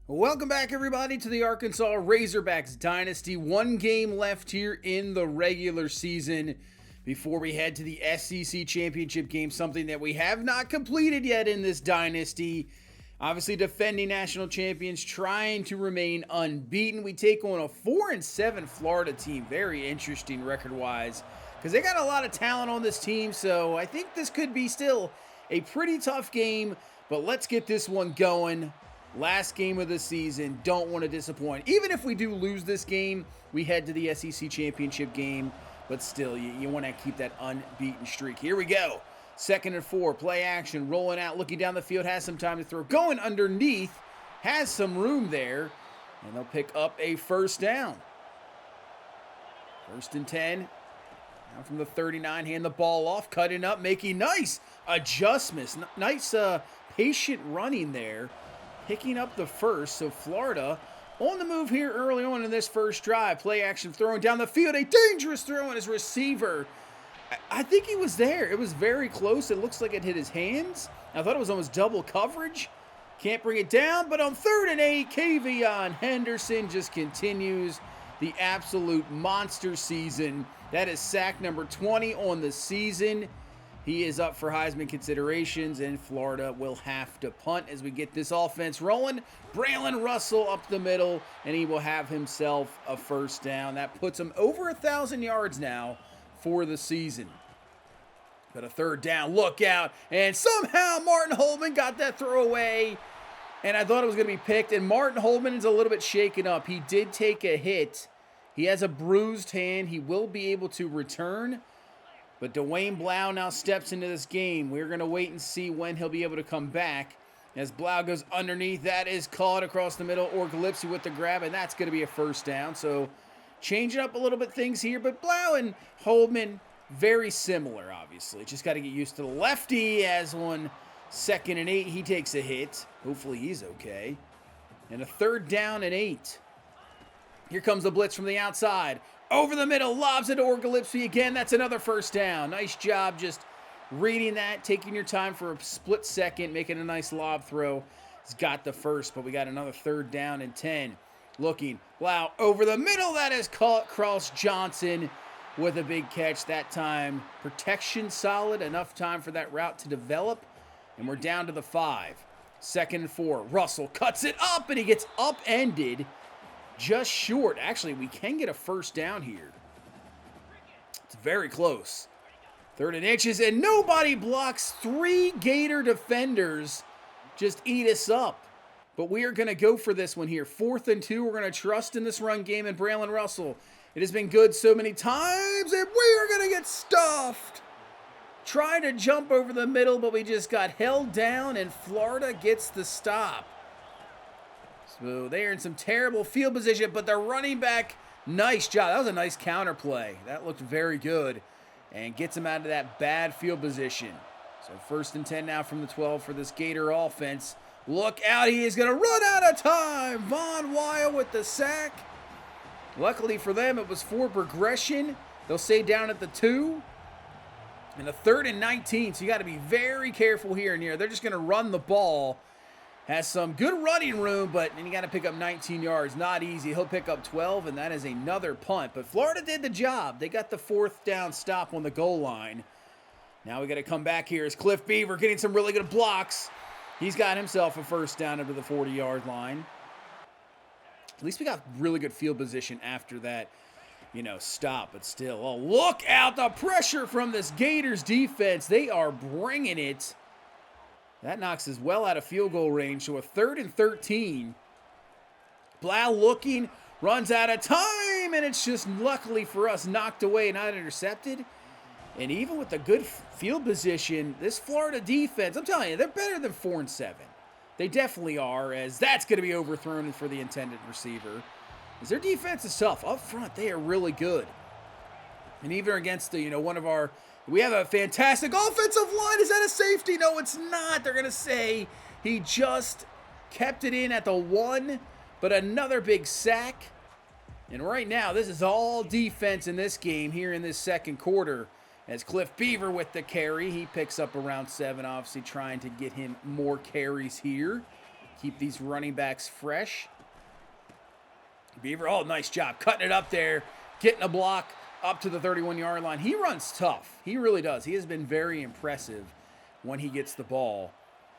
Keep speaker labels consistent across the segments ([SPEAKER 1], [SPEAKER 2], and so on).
[SPEAKER 1] Welcome back, everybody, to the Arkansas Razorbacks Dynasty. One game left here in the regular season before we head to the SEC Championship game, something that we have not completed yet in this Dynasty. Obviously, defending national champions, trying to remain unbeaten. We take on a 4-7 Florida team. Very interesting record-wise, because they got a lot of talent on this team, so I think this could be still a pretty tough game, but let's get this one going. Last game of the season, don't want to disappoint. Even if we do lose this game, we head to the SEC Championship game, but still, you want to keep that unbeaten streak. Here we go. 2nd and 4, play action, rolling out, looking down the field, has some time to throw. Going underneath, has some room there, and they'll pick up a first down. 1st and 10. Now from the 39, hand the ball off, cutting up, making nice adjustments. Nice patient running there. Picking up the first, so Florida on the move here early on in this first drive. Play action, throwing down the field, a dangerous throw on his receiver. I think he was there. It was very close. It looks like it hit his hands. I thought it was almost double coverage. Can't bring it down, but on 3rd and 8, Kavion Henderson just continues the absolute monster season. That is sack number 20 on the season. He is up for Heisman considerations, and Florida will have to punt as we get this offense rolling. Braylon Russell up the middle, and he will have himself a first down. That puts him over 1,000 yards now for the season. But a 3rd down, look out, and somehow Martin Holman got that throw away, and I thought it was going to be picked, and Martin Holman is a little bit shaken up. He did take a hit. He has a bruised hand. He will be able to return. But Dwayne Blau now steps into this game. We're going to wait and see when he'll be able to come back. As Blau goes underneath, that is caught across the middle. Orglipsy with the grab, and that's going to be a first down. So changing up a little bit things here. But Blau and Holman, very similar, obviously. Just got to get used to the lefty as on 2nd and 8. He takes a hit. Hopefully he's okay. And a 3rd down and 8. Here comes the blitz from the outside. Over the middle, lobs it to Orglipsy again. That's another first down. Nice job just reading that, taking your time for a split second, making a nice lob throw. He's got the first, but we got another 3rd down and 10. Looking, Blau over the middle. That is caught. Cross Johnson with a big catch that time. Protection solid, enough time for that route to develop. And we're down to the 5. 2nd and 4. Russell cuts it up, and he gets upended. Just short. Actually, we can get a first down here. It's very close. 3rd and inches, and nobody blocks. 3 Gator defenders just eat us up. But we are going to go for this one here. 4th and 2. We're going to trust in this run game and Braylon Russell. It has been good so many times, and we are going to get stuffed. Trying to jump over the middle, but we just got held down, and Florida gets the stop. So they are in some terrible field position, but the running back, nice job. That was a nice counter play. That looked very good and gets him out of that bad field position. So 1st and 10 now from the 12 for this Gator offense. Look out, he is going to run out of time. Von Weil with the sack. Luckily for them, it was for progression. They'll stay down at the 2. And a 3rd and 19, so you got to be very careful here and here. They're just going to run the ball. Has some good running room, but then you got to pick up 19 yards. Not easy. He'll pick up 12, and that is another punt. But Florida did the job. They got the 4th down stop on the goal line. Now we got to come back here as Cliff Beaver getting some really good blocks. He's got himself a first down over the 40-yard line. At least we got really good field position after that, stop. But still, oh, look out. The pressure from this Gators defense. They are bringing it. That knocks us well out of field goal range. So a 3rd and 13. Blau looking, runs out of time, and it's just luckily for us knocked away and not intercepted. And even with the good field position, this Florida defense, I'm telling you, they're better than 4-7. They definitely are, as that's going to be overthrown for the intended receiver. As their defense is tough. Up front, they are really good. And even against one of our... We have a fantastic offensive line. Is that a safety? No, it's not. They're going to say he just kept it in at the 1, but another big sack. And right now, this is all defense in this game here in this 2nd quarter. As Cliff Beaver with the carry, he picks up around 7, obviously trying to get him more carries here. Keep these running backs fresh. Beaver, oh, nice job. Cutting it up there. Getting a block up to the 31-yard line. He runs tough. He really does. He has been very impressive when he gets the ball.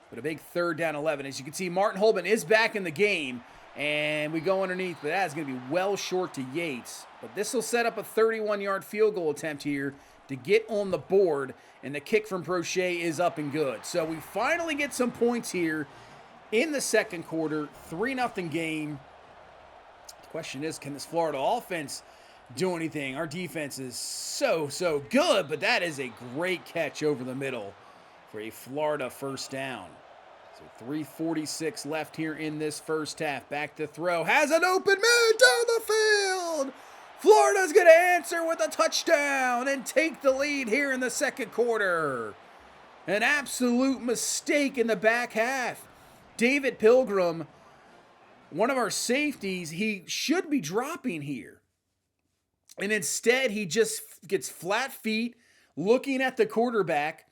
[SPEAKER 1] But a big 3rd down 11. As you can see, Martin Holman is back in the game. And we go underneath, but that is going to be well short to Yates. But this will set up a 31-yard field goal attempt here to get on the board. And the kick from Brochet is up and good. So we finally get some points here in the second quarter. 3-0 game. The question is, can this Florida offense do anything? Our defense is so good, but that is a great catch over the middle for a Florida first down. So 3:46 left here in this first half. Back to throw. Has an open man down the field. Florida's going to answer with a touchdown and take the lead here in the second quarter. An absolute mistake in the back half. David Pilgrim, one of our safeties, he should be dropping here. And instead, he just gets flat feet, looking at the quarterback.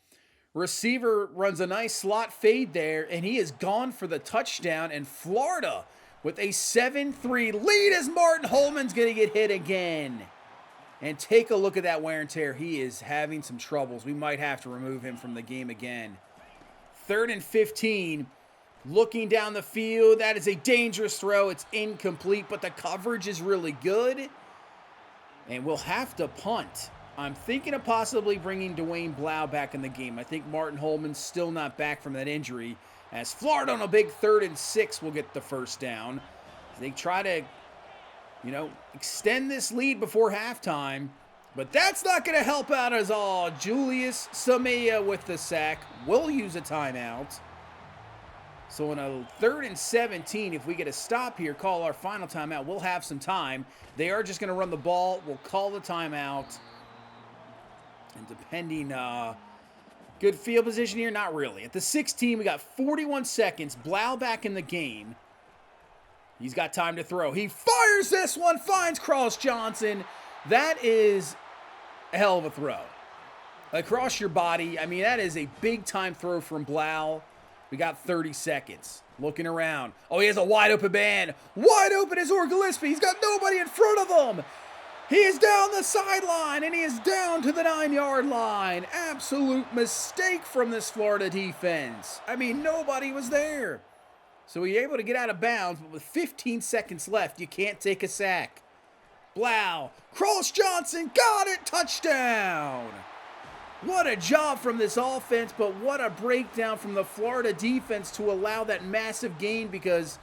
[SPEAKER 1] Receiver runs a nice slot fade there, and he is gone for the touchdown. And Florida with a 7-3 lead as Martin Holman's going to get hit again. And take a look at that wear and tear. He is having some troubles. We might have to remove him from the game again. 3rd and 15. Looking down the field. That is a dangerous throw. It's incomplete, but the coverage is really good. And we'll have to punt. I'm thinking of possibly bringing Dwayne Blau back in the game. I think Martin Holman's still not back from that injury. As Florida on a big 3rd and 6 will get the first down. They try to, extend this lead before halftime. But that's not going to help out at all. Julius Samia with the sack. Will use a timeout. So in a 3rd and 17, if we get a stop here, call our final timeout, we'll have some time. They are just going to run the ball. We'll call the timeout. And depending, good field position here? Not really. At the 16, we got 41 seconds. Blau back in the game. He's got time to throw. He fires this one, finds Cross Johnson. That is a hell of a throw. Across your body. I mean, that is a big-time throw from Blau. We got 30 seconds. Looking around. Oh, he has a wide-open man. Wide open is Or Gillespie. He's got nobody in front of him. He is down the sideline, and he is down to the 9-yard line. Absolute mistake from this Florida defense. I mean, nobody was there. So he's able to get out of bounds, but with 15 seconds left, you can't take a sack. Blau, Cross Johnson, got it, touchdown. What a job from this offense, but what a breakdown from the Florida defense to allow that massive gain because,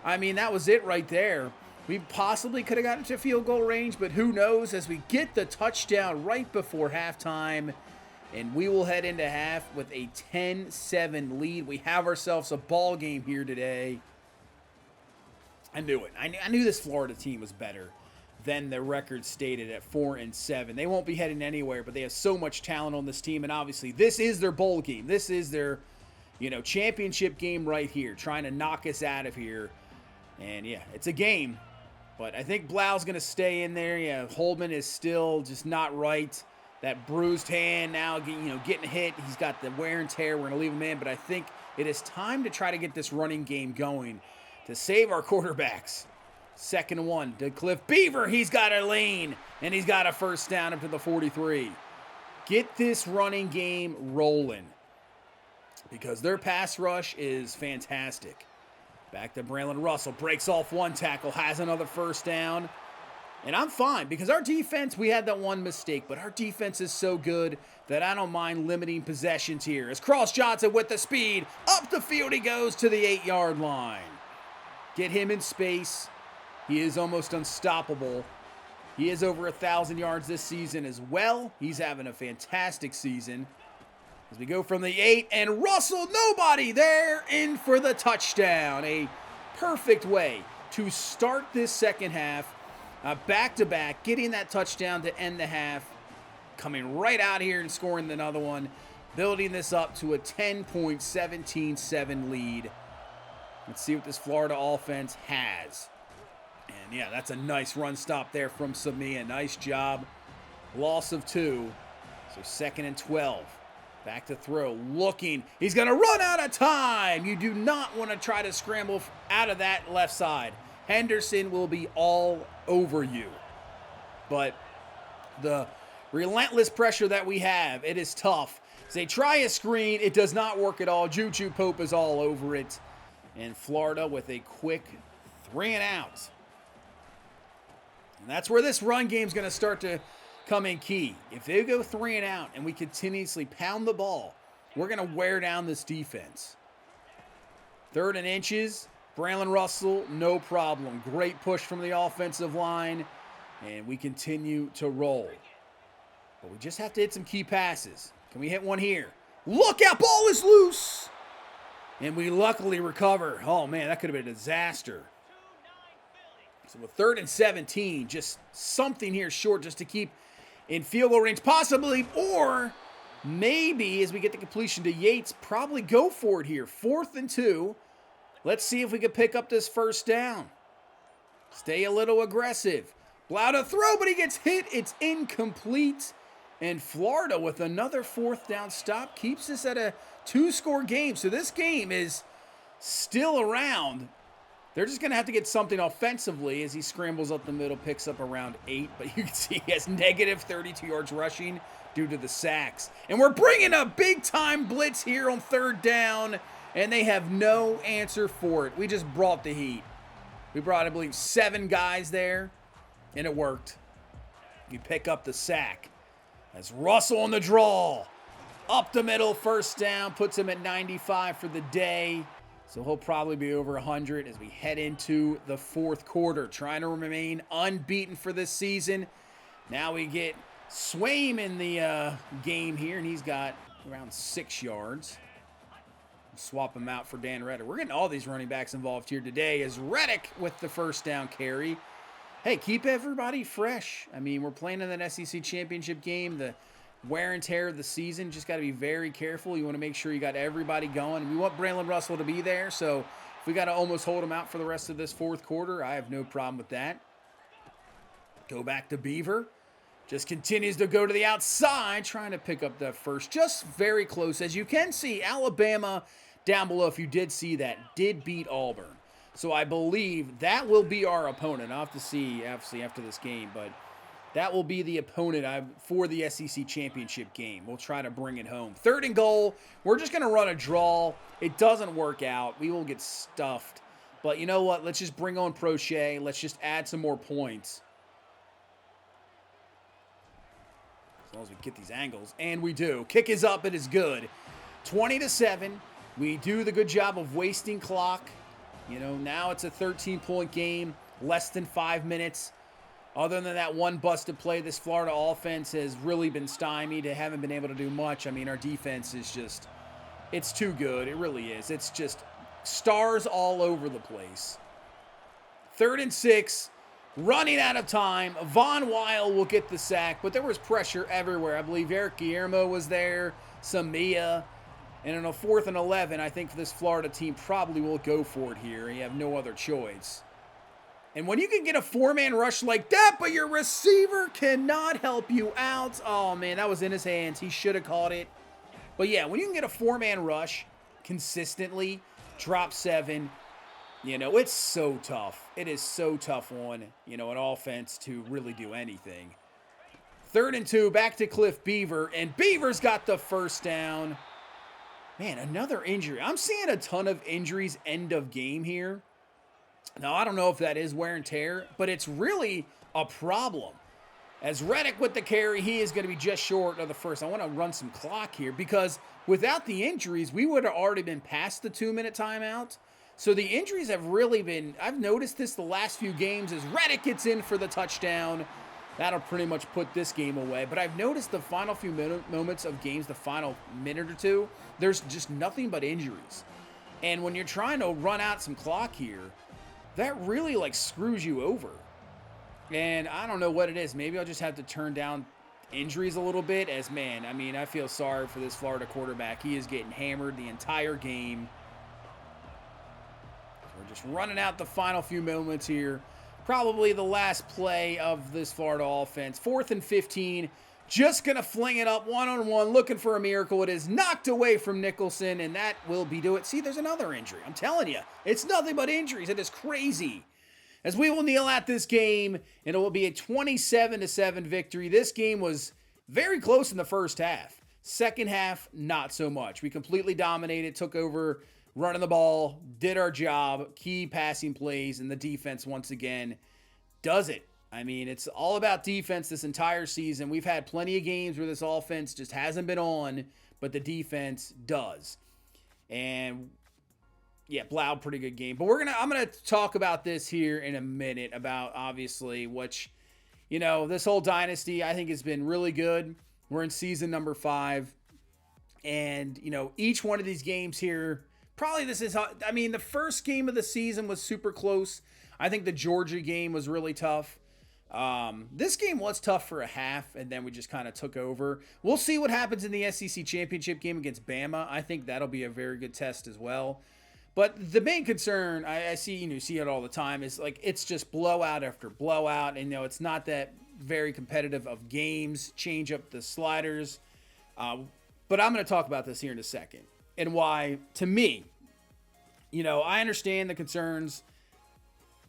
[SPEAKER 1] I mean, that was it right there. We possibly could have gotten to field goal range, but who knows as we get the touchdown right before halftime, and we will head into half with a 10-7 lead. We have ourselves a ball game here today. I knew it. I knew this Florida team was better than the record stated at 4-7. They won't be heading anywhere, but they have so much talent on this team, and obviously this is their bowl game. This is their, championship game right here, trying to knock us out of here. And yeah, it's a game. But I think Blau's going to stay in there. Yeah, Holman is still just not right. That bruised hand now, getting hit. He's got the wear and tear. We're going to leave him in. But I think it is time to try to get this running game going to save our quarterbacks. 2nd and 1 to Cliff Beaver. He's got a lane, and he's got a first down up to the 43. Get this running game rolling because their pass rush is fantastic. Back to Braylon Russell, breaks off one tackle, has another first down. And I'm fine because our defense, we had that one mistake, but our defense is so good that I don't mind limiting possessions here. As Cross Johnson with the speed, up the field he goes to the 8-yard line. Get him in space. He is almost unstoppable. He is over 1,000 yards this season as well. He's having a fantastic season. As we go from the 8, and Russell, nobody there, in for the touchdown. A perfect way to start this second half. Back-to-back, getting that touchdown to end the half. Coming right out here and scoring another one. Building this up to a 10-17-7 lead. Let's see what this Florida offense has. And yeah, that's a nice run stop there from Samia. Nice job. Loss of 2. So 2nd and 12. Back to throw, looking. He's going to run out of time. You do not want to try to scramble out of that left side. Henderson will be all over you. But the relentless pressure that we have, it is tough. As they try a screen, it does not work at all. Juju Pope is all over it. And Florida with a quick 3 and out. And that's where this run game is going to start to come in key. If they go 3 and out and we continuously pound the ball, we're going to wear down this defense. 3rd and inches, Braylon Russell, no problem. Great push from the offensive line, and we continue to roll. But we just have to hit some key passes. Can we hit one here? Look out, ball is loose! And we luckily recover. Oh man, that could have been a disaster. So with 3rd and 17, just something here short just to keep in field goal range, possibly, or maybe as we get the completion to Yates, probably go for it here. 4th and 2. Let's see if we can pick up this 1st down. Stay a little aggressive. Blau to throw, but he gets hit. It's incomplete. And Florida with another 4th down stop keeps us at a 2-score game. So this game is still around. They're just going to have to get something offensively as he scrambles up the middle, picks up around 8. But you can see he has negative 32 yards rushing due to the sacks. And we're bringing a big-time blitz here on 3rd down, and they have no answer for it. We just brought the heat. We brought, I believe, 7 guys there, and it worked. You pick up the sack. That's Russell on the draw. Up the middle, 1st down, puts him at 95 for the day. So he'll probably be over 100 as we head into the 4th quarter. Trying to remain unbeaten for this season. Now we get Swaim in the game here, and he's got around 6 yards. Swap him out for Dan Reddick. We're getting all these running backs involved here today as Reddick with the 1st down carry. Hey, keep everybody fresh. I mean, we're playing in an SEC championship game. The wear and tear of the season, just got to be very careful. You want to make sure you got everybody going. We want Braylon Russell to be there, so if we got to almost hold him out for the rest of this 4th quarter, I have no problem with that. Go back to Beaver. Just continues to go to the outside, trying to pick up that 1st. Just very close. As you can see, Alabama down below, if you did see that, did beat Auburn. So I believe that will be our opponent. I'll have to see, obviously, after this game, but that will be the opponent for the SEC championship game. We'll try to bring it home. 3rd and goal. We're just going to run a draw. It doesn't work out. We will get stuffed. But you know what? Let's just bring on Prochet. Let's just add some more points. As long as we get these angles. And we do. Kick is up. It is good. 20-7. We do the good job of wasting clock. You know, now it's a 13-point game. Less than 5 minutes. Other than that one busted play, this Florida offense has really been stymied. They haven't been able to do much. I mean, our defense is just, it's too good. It really is. It's just stars all over the place. 3rd and 6, running out of time. Von Weil will get the sack, but there was pressure everywhere. I believe Eric Guillermo was there, Samia. And in a 4th and 11, I think this Florida team probably will go for it here. You have no other choice. And when you can get a 4-man rush like that, but your receiver cannot help you out. Oh, man, that was in his hands. He should have caught it. But, yeah, when you can get a 4-man rush consistently, drop 7, you know, it's so tough. It is so tough on, you know, an offense to really do anything. 3rd and 2, back to Cliff Beaver, and Beaver's got the 1st down. Man, another injury. I'm seeing a ton of injuries end of game here. Now, I don't know if that is wear and tear, but it's really a problem. As Reddick with the carry, he is going to be just short of the 1st. I want to run some clock here because without the injuries, we would have already been past the 2-minute timeout. So the injuries have really been, I've noticed this the last few games as Reddick gets in for the touchdown. That'll pretty much put this game away. But I've noticed the final few moments of games, the final minute or two, there's just nothing but injuries. And when you're trying to run out some clock here, that really, like, screws you over. And I don't know what it is. Maybe I'll just have to turn down injuries a little bit as, man, I mean, I feel sorry for this Florida quarterback. He is getting hammered the entire game. We're just running out the final few moments here. Probably the last play of this Florida offense. 4th and 15. Just going to fling it up one-on-one, looking for a miracle. It is knocked away from Nicholson, and that will be do it. See, there's another injury. I'm telling you, it's nothing but injuries. It is crazy. As we will kneel at this game, and it will be a 27-7 victory. This game was very close in the first half. Second half, not so much. We completely dominated, took over, running the ball, did our job, key passing plays, and the defense once again does it. I mean, it's all about defense this entire season. We've had plenty of games where this offense just hasn't been on, but the defense does. And yeah, Blau, pretty good game. But I'm gonna talk about this here in a minute about obviously which, this whole dynasty I think has been really good. We're in season number 5, and each one of these games here, probably the first game of the season was super close. I think the Georgia game was really tough. This game was tough for a half, and then we just kind of took over. We'll see what happens in the SEC championship game against Bama. I think that'll be a very good test as well. But the main concern I see, see it all the time, is like it's just blowout after blowout, and it's not that very competitive of games. Change up the sliders, but I'm going to talk about this here in a second and why. To me, I understand the concerns.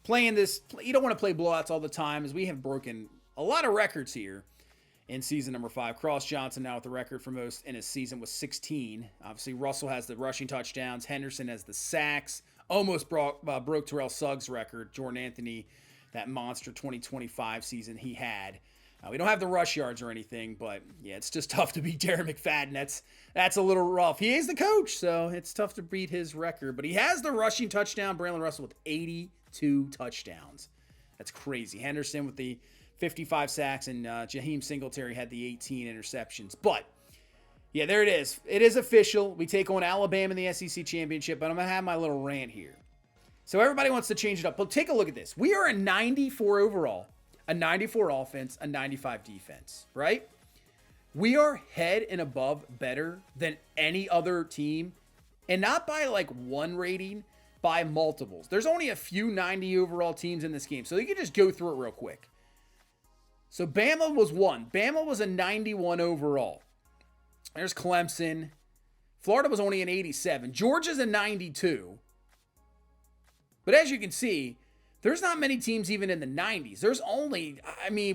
[SPEAKER 1] Playing this, you don't want to play blowouts all the time, as we have broken a lot of records here in season number 5. Cross Johnson now with the record for most in a season with 16. Obviously, Russell has the rushing touchdowns. Henderson has the sacks. Almost broke Terrell Suggs' record. Jordan Anthony, that monster 2025 season he had. We don't have the rush yards or anything, but yeah, it's just tough to beat Darren McFadden. That's a little rough. He is the coach, so it's tough to beat his record. But he has the rushing touchdown. Braylon Russell with 82 touchdowns. That's crazy. Henderson with the 55 sacks, and Jaheim Singletary had the 18 interceptions. But yeah, there it is. It is official. We take on Alabama in the SEC championship, but I'm going to have my little rant here. So everybody wants to change it up. But take a look at this. We are a 94 overall, a 94 offense, a 95 defense, right? We are head and above better than any other team, and not by like one rating, by multiples. There's only a few 90 overall teams in this game, so you can just go through it real quick. So Bama was one. Bama was a 91 overall. There's Clemson. Florida was only an 87. Georgia's a 92. But as you can see, there's not many teams even in the 90s. There's only,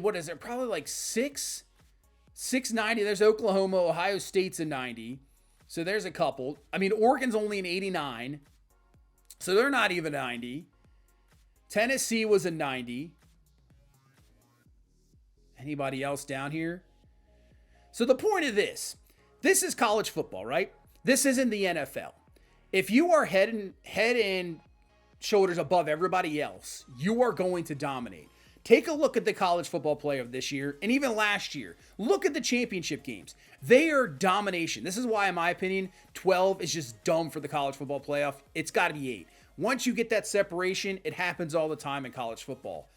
[SPEAKER 1] what is it? Probably like 690. There's Oklahoma. Ohio State's a 90. So there's a couple. Oregon's only an 89. So they're not even 90. Tennessee was a 90. Anybody else down here? So the point of this is college football, right? This isn't the NFL. If you are head and shoulders above everybody else, you are going to dominate. Take a look at the college football play of this year and even last year. Look at the championship games. They are domination. This is why, in my opinion, 12 is just dumb for the college football playoff. It's got to be 8. Once you get that separation, it happens all the time in college football.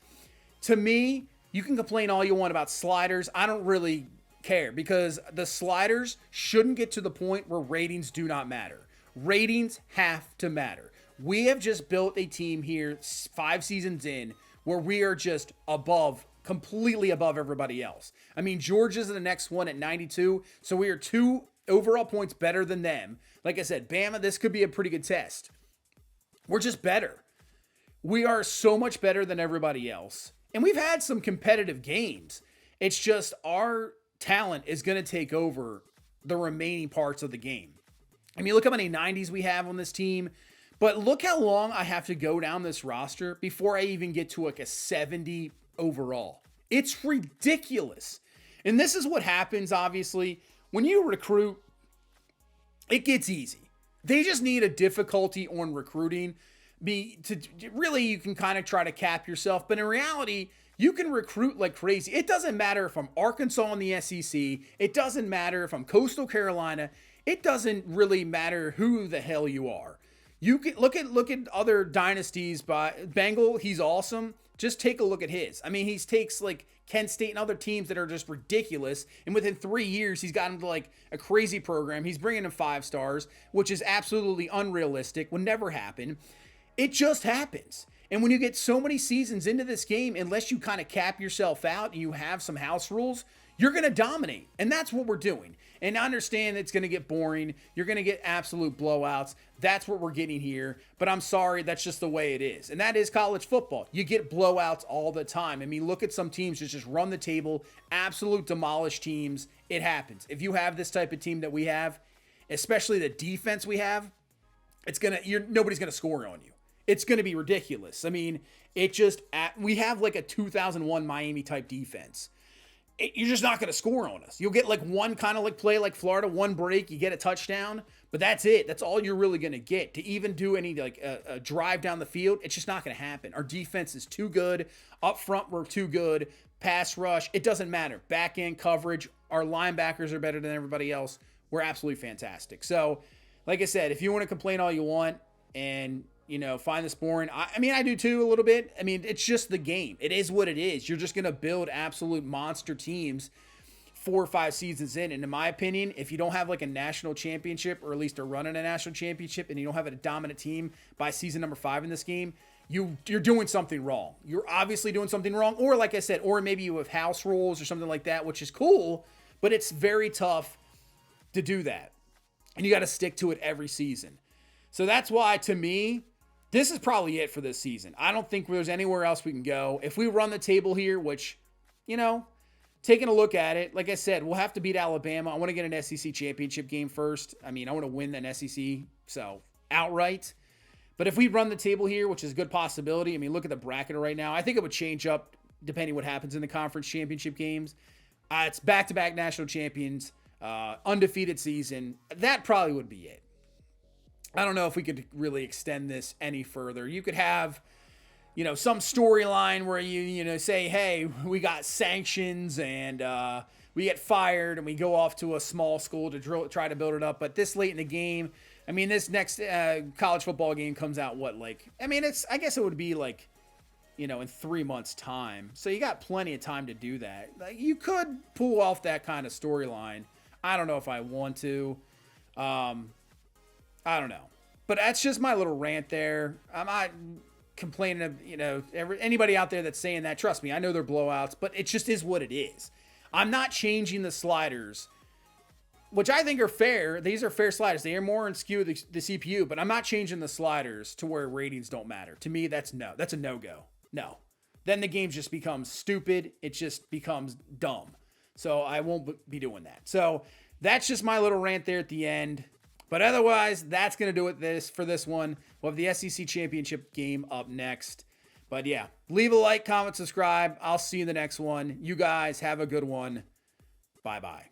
[SPEAKER 1] To me, you can complain all you want about sliders. I don't really care, because the sliders shouldn't get to the point where ratings do not matter. Ratings have to matter. We have just built a team here 5 seasons in where we are just completely above everybody else. Georgia's the next one at 92, so we are 2 overall points better than them. Like I said, Bama, this could be a pretty good test. We're just better. We are so much better than everybody else. And we've had some competitive games. It's just our talent is going to take over the remaining parts of the game. Look how many 90s we have on this team. But look how long I have to go down this roster before I even get to like a 70 overall. It's ridiculous. And this is what happens, obviously, when you recruit, it gets easy. They just need a difficulty on recruiting. Really, you can kind of try to cap yourself, but in reality, you can recruit like crazy. It doesn't matter if I'm Arkansas in the SEC. It doesn't matter if I'm Coastal Carolina. It doesn't really matter who the hell you are. You can look at other dynasties. By Bengal, he's awesome. Just take a look at his. He takes like Kent State and other teams that are just ridiculous, and within 3 years, he's gotten to like a crazy program. He's bringing in 5 stars, which is absolutely unrealistic. Would never happen. It just happens. And when you get so many seasons into this game, unless you kind of cap yourself out and you have some house rules, you're going to dominate. And that's what we're doing. And I understand it's going to get boring. You're going to get absolute blowouts. That's what we're getting here. But I'm sorry, that's just the way it is. And that is college football. You get blowouts all the time. I mean, look at some teams that just run the table, absolute demolish teams. It happens. If you have this type of team that we have, especially the defense we have, nobody's going to score on you. It's going to be ridiculous. I mean, we have like a 2001 Miami type defense. You're just not going to score on us. You'll get like one kind of like play like Florida, one break, you get a touchdown, but that's it. That's all you're really going to get. To even do any like a drive down the field, it's just not going to happen. Our defense is too good. Up front, we're too good. Pass rush, it doesn't matter. Back end coverage, our linebackers are better than everybody else. We're absolutely fantastic. So, like I said, if you want to complain all you want and find this boring. I mean, I do too a little bit. I mean, it's just the game. It is what it is. You're just going to build absolute monster teams 4 or 5 seasons in. And in my opinion, if you don't have like a national championship or at least a run in a national championship and you don't have a dominant team by season number 5 in this game, you're doing something wrong. You're obviously doing something wrong. Or like I said, or maybe you have house rules or something like that, which is cool, but it's very tough to do that. And you got to stick to it every season. So that's why, to me, this is probably it for this season. I don't think there's anywhere else we can go. If we run the table here, which, taking a look at it, like I said, we'll have to beat Alabama. I want to get an SEC championship game first. I mean, I want to win an SEC, so outright. But if we run the table here, which is a good possibility, I mean, look at the bracket right now. I think it would change up depending what happens in the conference championship games. It's back-to-back national champions, undefeated season. That probably would be it. I don't know if we could really extend this any further. You could have, some storyline where you say, hey, we got sanctions and we get fired and we go off to a small school to try to build it up. But this late in the game, I mean, this next college football game comes out I guess it would be like, in 3 months' time. So you got plenty of time to do that. Like, you could pull off that kind of storyline. I don't know if I want to. I don't know. But that's just my little rant there. I'm not complaining of, anybody out there that's saying that. Trust me, I know they're blowouts, but it just is what it is. I'm not changing the sliders, which I think are fair. These are fair sliders. They are more in skew the CPU, but I'm not changing the sliders to where ratings don't matter. To me, that's a no-go. No. Then the game just becomes stupid. It just becomes dumb. So I won't be doing that. So that's just my little rant there at the end. But otherwise, that's going to do it for this one. We'll have the SEC Championship game up next. But yeah, leave a like, comment, subscribe. I'll see you in the next one. You guys have a good one. Bye-bye.